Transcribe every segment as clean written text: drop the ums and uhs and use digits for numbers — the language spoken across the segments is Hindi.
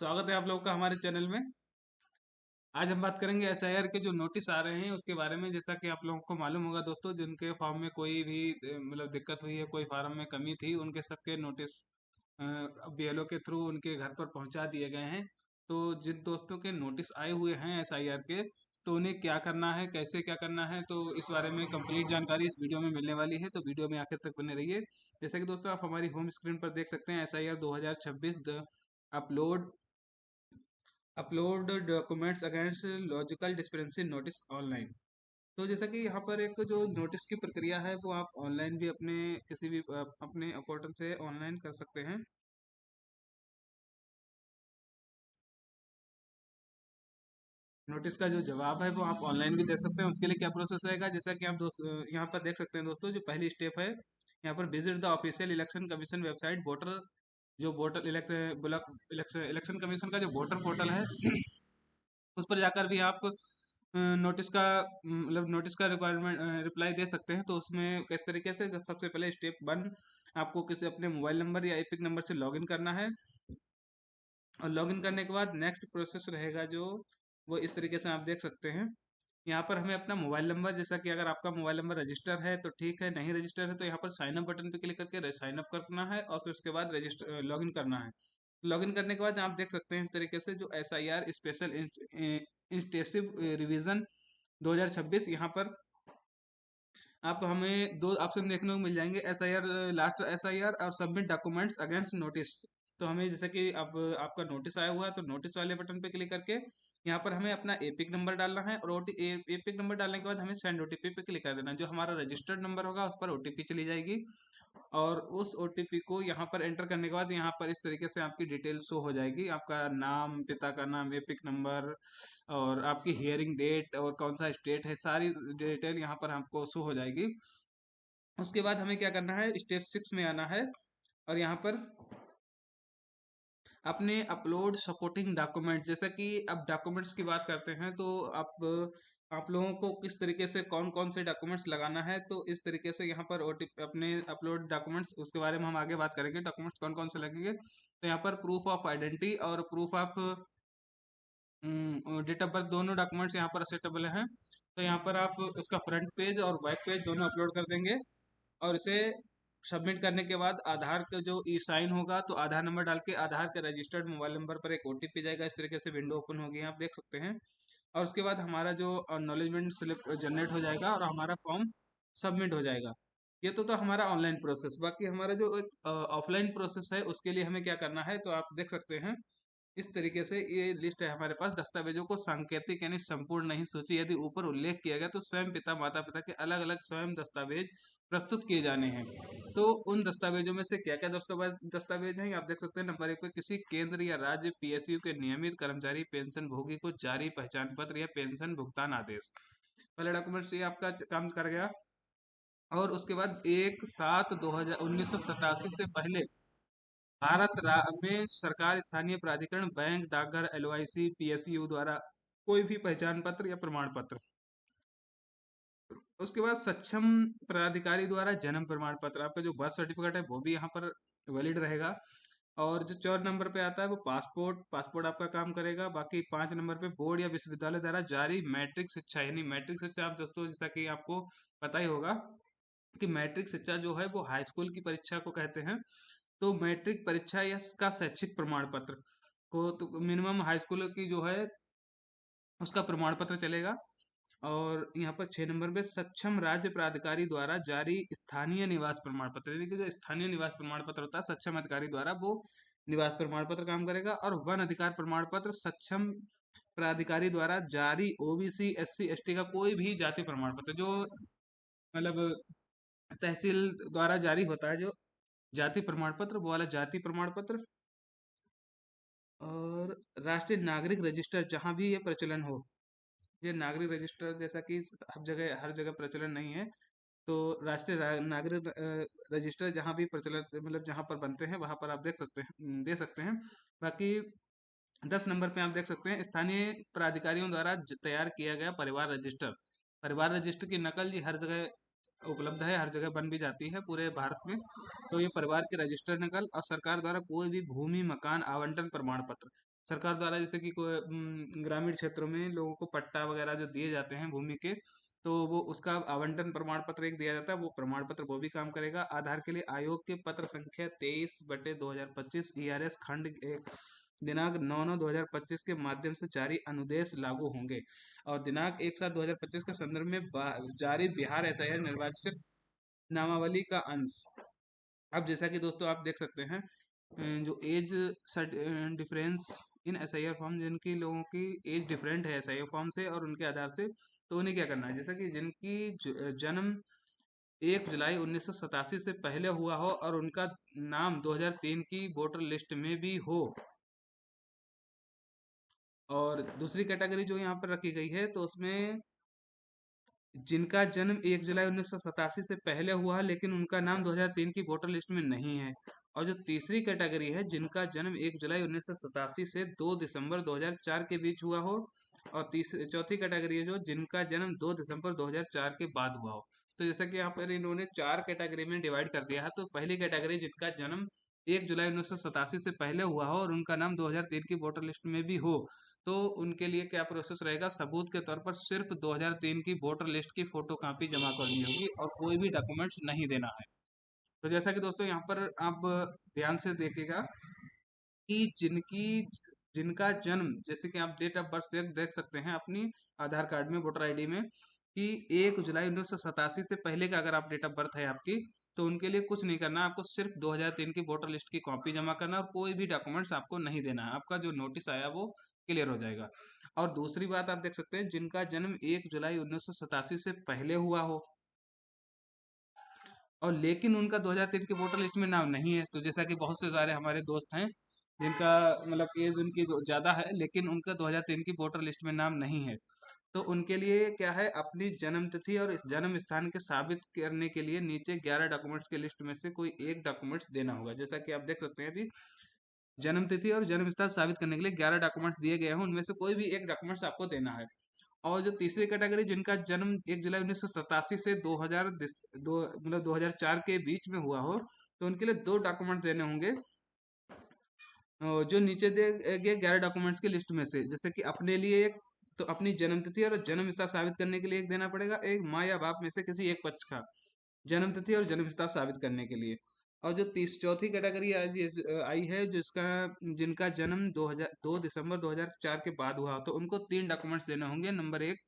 स्वागत है आप लोगों का हमारे चैनल में। आज हम बात करेंगे एसआईआर के जो नोटिस आ रहे हैं उसके बारे में। जैसा कि आप लोगों को मालूम होगा दोस्तों, जिनके फॉर्म में कोई भी मतलब दिक्कत हुई है, कोई फार्म में कमी थी, उनके सबके नोटिस बीएलओ के थ्रू उनके घर पर पहुंचा दिए गए हैं। तो जिन दोस्तों के नोटिस आए हुए हैं एसआईआर के, तो उन्हें क्या करना है, कैसे क्या करना है, तो इस बारे में कंप्लीट जानकारी इस वीडियो में मिलने वाली है। तो वीडियो में आखिर तक बने रहिए। जैसे कि दोस्तों आप हमारी होम स्क्रीन पर देख सकते हैं SIR 2026 upload upload documents against logical discrepancy notice online. तो जैसा कि यहाँ पर एक जो नोटिस की प्रक्रिया है वो आप ऑनलाइन भी अपने किसी भी अपने पोर्टल से ऑनलाइन कर सकते हैं। नोटिस का जो जवाब है वो आप ऑनलाइन भी दे सकते हैं। उसके लिए क्या प्रोसेस रहेगा, जैसा कि आप यहाँ पर देख सकते हैं दोस्तों, जो पहली स्टेप है यहाँ पर visit the official election commission website voter, जो voter elect block election election commission का जो वोटर पोर्टल है उस पर जाकर भी आप नोटिस का मतलब नोटिस का रिक्वायरमेंट रिप्लाई दे सकते हैं। तो उसमें किस तरीके से, सबसे पहले स्टेप वन, आपको किसी अपने मोबाइल नंबर या एपिक नंबर से लॉगिन करना है। और लॉगिन करने के बाद नेक्स्ट प्रोसेस रहेगा जो, वो इस तरीके से आप देख सकते हैं। यहाँ पर हमें अपना मोबाइल नंबर, जैसा कि अगर आपका मोबाइल नंबर रजिस्टर है तो ठीक है, नहीं रजिस्टर है तो यहाँ पर साइन अप बटन पे क्लिक करके साइन अप करना है और फिर उसके बाद रजिस्टर लॉगिन करना है। लॉगिन करने के बाद आप देख सकते हैं इस तरीके से, जो S I R special intensive revision 2026, यहाँ पर आप हमें दो ऑप्शन देखने को मिल जाएंगे, S I R last S I R और सबमिट डॉक्यूमेंट्स अगेंस्ट नोटिस। तो हमें जैसे कि अब आपका नोटिस आया हुआ है तो नोटिस वाले बटन पे क्लिक करके यहाँ पर हमें अपना एपिक नंबर डालना है, और एपिक नंबर डालने के बाद हमें सेंड ओटीपी पे क्लिक कर देना है। जो हमारा रजिस्टर्ड नंबर होगा उस पर ओटीपी चली जाएगी, और उस ओटीपी को यहाँ पर एंटर करने के बाद यहाँ पर इस तरीके से आपकी डिटेल शो हो जाएगी। आपका नाम, पिता का नाम, एपिक नंबर और आपकी हियरिंग डेट और कौन सा स्टेट है, सारी डिटेल यहाँ पर हमको शो हो जाएगी। उसके बाद हमें क्या करना है, स्टेप 6 में आना है, और यहाँ पर अपने अपलोड सपोर्टिंग डॉक्यूमेंट, जैसा कि अब डॉक्यूमेंट्स की बात करते हैं तो आप लोगों को किस तरीके से कौन कौन से डॉक्यूमेंट्स लगाना है, तो इस तरीके से यहाँ पर ओटीपी अपने अपलोड डॉक्यूमेंट्स, उसके बारे में हम आगे बात करेंगे डॉक्यूमेंट्स कौन कौन से लगेंगे। तो यहाँ पर प्रूफ ऑफ आइडेंटिटी और proof of date of birth, दोनों डॉक्यूमेंट्स यहाँ पर एक्सेप्टेबल हैं। तो यहाँ पर आप उसका फ्रंट पेज और बैक पेज दोनों अपलोड कर देंगे, और इसे सबमिट करने के बाद आधार का जो ई साइन होगा, तो आधार नंबर डाल के आधार के रजिस्टर्ड मोबाइल नंबर पर एक ओटीपी जाएगा। इस तरीके से विंडो ओपन होगी, आप देख सकते हैं। और उसके बाद हमारा जो अक्नॉलेजमेंट स्लिप जनरेट हो जाएगा और हमारा फॉर्म सबमिट हो जाएगा। ये तो हमारा ऑनलाइन प्रोसेस। बाकी हमारा जो एक ऑफलाइन प्रोसेस है उसके लिए हमें क्या करना है, तो आप देख सकते हैं इस तरीके से ये लिस्ट है हमारे पास। दस्तावेजों को सांकेतिक यानी संपूर्ण नहीं सूची यदि ऊपर उल्लेख किया गया तो स्वयं पिता माता पिता के अलग अलग स्वयं दस्तावेज प्रस्तुत किए जाने हैं। तो उन दस्तावेजों में से क्या क्या दस्तावेज दस्तावेज हैं, आप देख सकते हैं। नंबर एक पे, किसी केंद्र या राज्य पीएसयू के नियमित कर्मचारी पेंशन भोगी को जारी पहचान पत्र या पेंशन भुगतान आदेश। पहला डॉक्यूमेंट ये आपका काम कर गया। और उसके बाद 1/7/2087 से पहले में सरकार, स्थानीय प्राधिकरण, बैंक, डाकघर, एलओआईसी, पीएसयू द्वारा कोई भी पहचान पत्र या प्रमाण पत्र। उसके बाद सक्षम प्राधिकारी द्वारा जन्म प्रमाण पत्र, आपका जो बर्थ सर्टिफिकेट है वो भी यहाँ पर वैलिड रहेगा। और जो 4 नंबर पे आता है वो पासपोर्ट, पासपोर्ट आपका काम करेगा। बाकी 5 नंबर पे बोर्ड या विश्वविद्यालय द्वारा जारी मैट्रिक शिक्षा, यानी मैट्रिक शिक्षा, आप दोस्तों जैसा कि आपको पता ही होगा कि मैट्रिक शिक्षा जो है वो हाई स्कूल की परीक्षा को कहते हैं। तो मैट्रिक परीक्षा या का शैक्षिक प्रमाण पत्र को, तो मिनिमम हाई स्कूल की जो है उसका प्रमाण पत्र चलेगा। और यहाँ पर 6 नंबर पे सक्षम राज्य प्राधिकारी द्वारा जारी स्थानीय निवास प्रमाण पत्र, यानी कि जो स्थानीय निवास प्रमाण पत्र होता है सक्षम अधिकारी द्वारा, वो निवास प्रमाण पत्र काम करेगा। और वन अधिकार प्रमाण पत्र सक्षम प्राधिकारी द्वारा जारी ओबीसी एससी एसटी का कोई भी जाति प्रमाण पत्र, जो मतलब तहसील द्वारा जारी होता है जो जाति प्रमाण पत्र, वो वाला जाति प्रमाण पत्र। और राष्ट्रीय नागरिक रजिस्टर जहाँ भी ये प्रचलन हो, ये नागरिक रजिस्टर जैसा कि हर जगह प्रचलन नहीं है, तो राष्ट्रीय नागरिक रजिस्टर जहाँ भी प्रचलन मतलब जहाँ पर बनते हैं वहां पर आप देख सकते हैं, दे सकते हैं। बाकी 10 नंबर पे आप देख सकते हैं स्थानीय प्राधिकारियों द्वारा तैयार किया गया परिवार रजिस्टर। परिवार रजिस्टर की नकल जी हर जगह उपलब्ध है, हर जगह बन भी जाती है पूरे भारत में। तो ये परिवार के रजिस्टर नकल और सरकार द्वारा कोई भी भूमि मकान आवंटन प्रमाण पत्र, सरकार द्वारा जैसे कि कोई ग्रामीण क्षेत्रों में लोगों को पट्टा वगैरह जो दिए जाते हैं भूमि के, तो वो उसका आवंटन प्रमाण पत्र एक दिया जाता है, वो प्रमाण पत्र वो भी काम करेगा। आधार के लिए आयोग के पत्र संख्या 23/2025 ERS खंड 1 दिनांक 9/9/2025 के माध्यम से जारी अनुदेश लागू होंगे और दिनांक 1/7/2025 के संदर्भ में जारी बिहार SIR निर्वाचक नामावली का अंश। अब जैसा कि दोस्तों आप देख सकते हैं जो age difference in SIR form, जिनकी लोगों की एज डिफरेंट है SIR फॉर्म से और उनके आधार से, तो उन्हें क्या करना है, जैसा कि जिनकी जन्म 1 जुलाई 1987 से पहले हुआ हो और उनका नाम 2003 की वोटर लिस्ट में भी हो, और दूसरी कैटेगरी जो यहाँ पर रखी गई है तो उसमें जिनका जन्म 1 जुलाई 1987 से पहले हुआ है लेकिन उनका नाम 2003 की वोटर लिस्ट में नहीं है, और जो तीसरी कैटेगरी है जिनका जन्म 1 जुलाई 1987 से 2 दिसंबर 2004 के बीच हुआ हो, और चौथी कैटेगरी है जो जिनका जन्म 2 दिसंबर 2004 के बाद हुआ हो। तो जैसा कि यहाँ पर इन्होंने 4 कैटेगरी में डिवाइड कर दिया है, तो पहली कैटेगरी जिनका जन्म 1 जुलाई 1987 से पहले हुआ हो और उनका नाम 2003 की वोटर लिस्ट में भी हो, तो उनके लिए क्या प्रोसेस रहेगा, सबूत के तौर पर सिर्फ 2003 की वोटर लिस्ट की फोटो कॉपी जमा करनी होगी और कोई भी डॉक्यूमेंट्स नहीं देना है। तो जैसा कि दोस्तों यहाँ पर आप ध्यान से देखिएगा कि जिनका जन्म, जैसे कि आप डेट ऑफ बर्थ से देख सकते हैं अपनी आधार कार्ड में, वोटर आईडी में, कि 1 जुलाई 1987 से पहले का अगर आप डेट ऑफ बर्थ है आपकी, तो उनके लिए कुछ नहीं करना, आपको सिर्फ 2003 की वोटर लिस्ट की कॉपी जमा करना और कोई भी डॉक्यूमेंट्स आपको नहीं देना है, आपका जो नोटिस आया वो क्लियर हो जाएगा। और दूसरी बात आप देख सकते हैं जिनका जन्म 1 जुलाई 1987 से पहले हुआ हो और लेकिन उनका 2003 की वोटर लिस्ट में नाम नहीं है, तो जैसा कि बहुत से सारे हमारे दोस्त हैं जिनका मतलब एज उनकी ज़्यादा है लेकिन उनका 2003 की वोटर लिस्ट में नाम नहीं है, तो उनके लिए क्या है, अपनी जन्म तिथि और इस जन्म स्थान के साबित करने के लिए नीचे 11 डॉक्यूमेंट्स की लिस्ट में से कोई एक डॉक्यूमेंट्स देना होगा। जैसा कि आप देख सकते हैं अभी जन्म तिथि और जन्म स्थान साबित करने के लिए 11 डॉक्यूमेंट्स दिए गए हैं, उनमें से कोई भी एक डॉक्यूमेंट्स आपको देना है। और जो तीसरी कैटेगरी जिनका जन्म 1 जुलाई 1987 से 2004 के बीच में हुआ हो, तो उनके लिए 2 डॉक्यूमेंट्स देने होंगे जो नीचे दिए गए 11 डॉक्यूमेंट्स की लिस्ट में से, जैसे कि अपने लिए एक, तो अपनी जन्म तिथि और जन्म स्थान साबित करने के लिए एक देना पड़ेगा, एक माँ या बाप में से किसी एक पक्ष का जन्म तिथि और जन्म स्थान साबित करने के लिए। और जो चौथी कैटेगरी आई है जिसका जिनका जन्म 2 दिसंबर 2004 के बाद हुआ, तो उनको 3 डॉक्यूमेंट्स देने होंगे। नंबर 1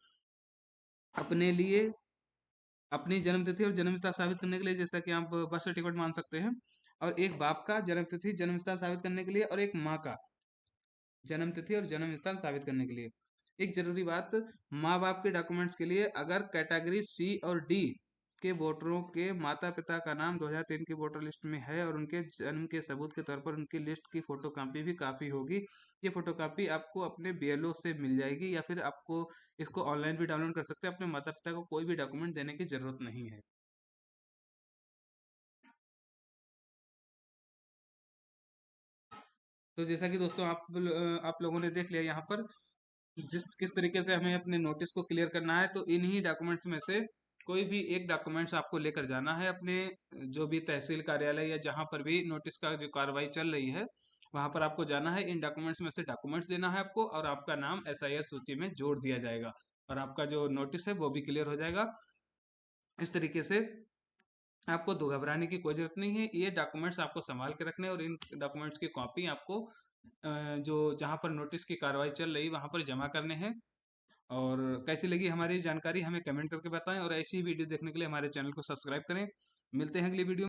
अपने लिए अपनी जन्म तिथि और जन्म स्थान साबित करने के लिए, जैसा कि आप बर्थ सर्टिफिकेट मान सकते हैं, और एक बाप का जन्म तिथि जन्म स्थान साबित करने के लिए, और एक माँ का जन्म तिथि और जन्म स्थान साबित करने के लिए। एक जरूरी बात, माँ बाप के डॉक्यूमेंट्स के लिए अगर कैटेगरी सी और डी के वोटरों के माता पिता का नाम 2003 की वोटर लिस्ट में है और उनके जन्म के सबूत के तौर पर उनकी लिस्ट की फोटोकॉपी भी काफ़ी होगी। ये फोटोकॉपी आपको अपने BLO से मिल जाएगी या फिर आपको इसको ऑनलाइन भी डाउनलोड कर सकते हैं। अपने माता पिता को कोई भी डॉक्यूमेंट देने की जरूरत नहीं है। तो जैसा कि दोस्तों आप लोगों ने देख लिया यहाँ पर जिस किस तरीके से हमें अपने नोटिस को क्लियर करना है, तो इन्हीं डॉक्यूमेंट्स में से कोई भी एक डॉक्यूमेंट्स आपको लेकर जाना है अपने जो भी तहसील कार्यालय या जहाँ पर भी नोटिस का जो कार्रवाई चल रही है वहाँ पर आपको जाना है। इन डॉक्यूमेंट्स में से डॉक्यूमेंट्स देना है आपको और आपका नाम SIR सूची में जोड़ दिया जाएगा और आपका जो नोटिस है वो भी क्लियर हो जाएगा। इस तरीके से आपको दो घबराने की कोई जरूरत नहीं है। ये डॉक्यूमेंट्स आपको संभाल के रखने और इन डॉक्यूमेंट्स की कॉपी आपको जो जहाँ पर नोटिस की कार्रवाई चल रही वहाँ पर जमा करने हैं। और कैसी लगी हमारी जानकारी हमें कमेंट करके बताएं और ऐसी ही वीडियो देखने के लिए हमारे चैनल को सब्सक्राइब करें। मिलते हैं अगली वीडियो